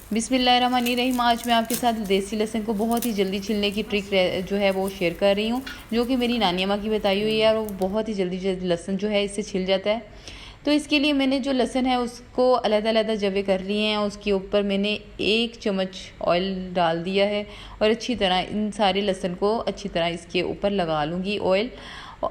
बिस्मिल्लाहिर्रहमानिर्रहीम। आज मैं आपके साथ देसी लहसुन को बहुत ही जल्दी छिलने की ट्रिक जो है वो शेयर कर रही हूँ, जो कि मेरी नानी अम्मा की बताई हुई है और वो बहुत ही जल्दी लहसुन जो है इससे छिल जाता है। तो इसके लिए मैंने जो लहसुन है उसको अलग-अलग जवे कर लिए हैं। उसके ऊपर मैंने 1 चम्मच ऑयल डाल दिया है और अच्छी तरह इन सारे लहसुन को अच्छी तरह इसके ऊपर लगा लूँगी ऑयल।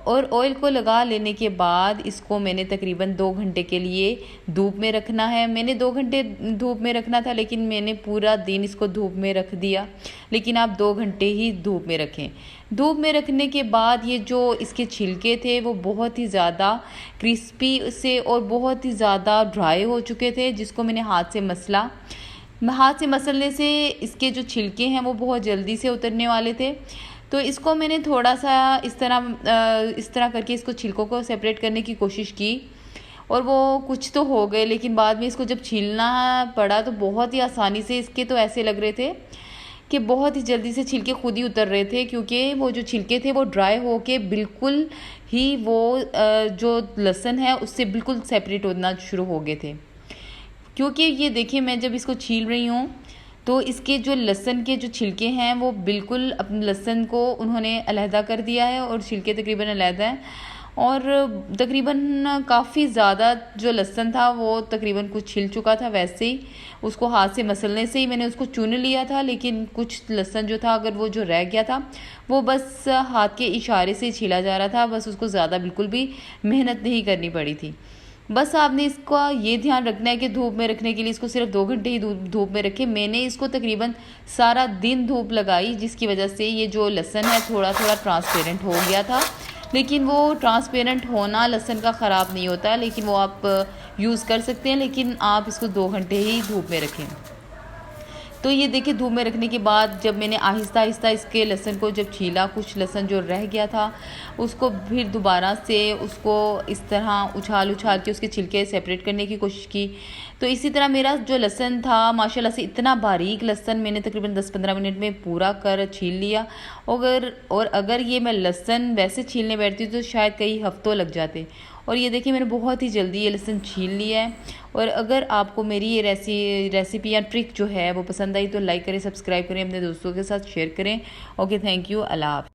और ऑयल को लगा लेने के बाद इसको मैंने तकरीबन 2 घंटे के लिए धूप में रखना है। मैंने 2 घंटे धूप में रखना था, लेकिन मैंने पूरा दिन इसको धूप में रख दिया। लेकिन आप 2 घंटे ही धूप में रखें। धूप में रखने के बाद ये जो इसके छिलके थे वो बहुत ही ज़्यादा क्रिस्पी से और बहुत ही ज़्यादा ड्राई हो चुके थे, जिसको मैंने हाथ से मसला। हाथ से मसलने से इसके जो छिलके हैं वो बहुत जल्दी से उतरने वाले थे। तो इसको मैंने थोड़ा सा इस तरह करके इसको छिलकों को सेपरेट करने की कोशिश की और वो कुछ तो हो गए, लेकिन बाद में इसको जब छीलना पड़ा तो बहुत ही आसानी से इसके तो ऐसे लग रहे थे कि बहुत ही जल्दी से छिलके खुद ही उतर रहे थे, क्योंकि वो जो छिलके थे वो ड्राई होके बिल्कुल ही वो जो लहसुन है उससे बिल्कुल सेपरेट होना शुरू हो गए थे। क्योंकि ये देखिए, मैं जब इसको छील रही हूँ तो इसके जो लहसुन के जो छिलके हैं वो बिल्कुल अपने लहसुन को उन्होंने अलहदा कर दिया है और छिलके तकरीबन अलहदा हैं। और तकरीबन काफ़ी ज़्यादा जो लहसुन था वो तकरीबन कुछ छिल चुका था। वैसे ही उसको हाथ से मसलने से ही मैंने उसको चुन लिया था, लेकिन कुछ लहसुन जो था, अगर वो जो रह गया था वो बस हाथ के इशारे से छिला जा रहा था। बस उसको ज़्यादा बिल्कुल भी मेहनत नहीं करनी पड़ी थी। बस आपने इसका ये ध्यान रखना है कि धूप में रखने के लिए इसको सिर्फ 2 घंटे ही धूप में रखें। मैंने इसको तकरीबन सारा दिन धूप लगाई, जिसकी वजह से ये जो लहसुन है थोड़ा थोड़ा ट्रांसपेरेंट हो गया था। लेकिन वो ट्रांसपेरेंट होना लहसुन का ख़राब नहीं होता, लेकिन वो आप यूज़ कर सकते हैं, लेकिन आप इसको 2 घंटे ही धूप में रखें। तो ये देखिए, धूप में रखने के बाद जब मैंने आहिस्ता आहिस्ता इसके लहसुन को जब छीला, कुछ लहसुन जो रह गया था उसको फिर दोबारा से उसको इस तरह उछाल के उसके छिलके सेपरेट करने की कोशिश की। तो इसी तरह मेरा जो लहसुन था माशाल्लाह से इतना बारीक लहसुन मैंने तकरीबन 10-15 मिनट में पूरा कर छील लिया। अगर ये मैं लहसुन वैसे छीलने बैठती तो शायद कई हफ्तों लग जाते। और ये देखिए, मैंने बहुत ही जल्दी ये लहसुन छील लिया है। और अगर आपको मेरी ये रेसिपी या ट्रिक जो है वो पसंद आई तो लाइक करें, सब्सक्राइब करें, अपने दोस्तों के साथ शेयर करें। ओके, थैंक यू, अल्लाह हाफ़िज़।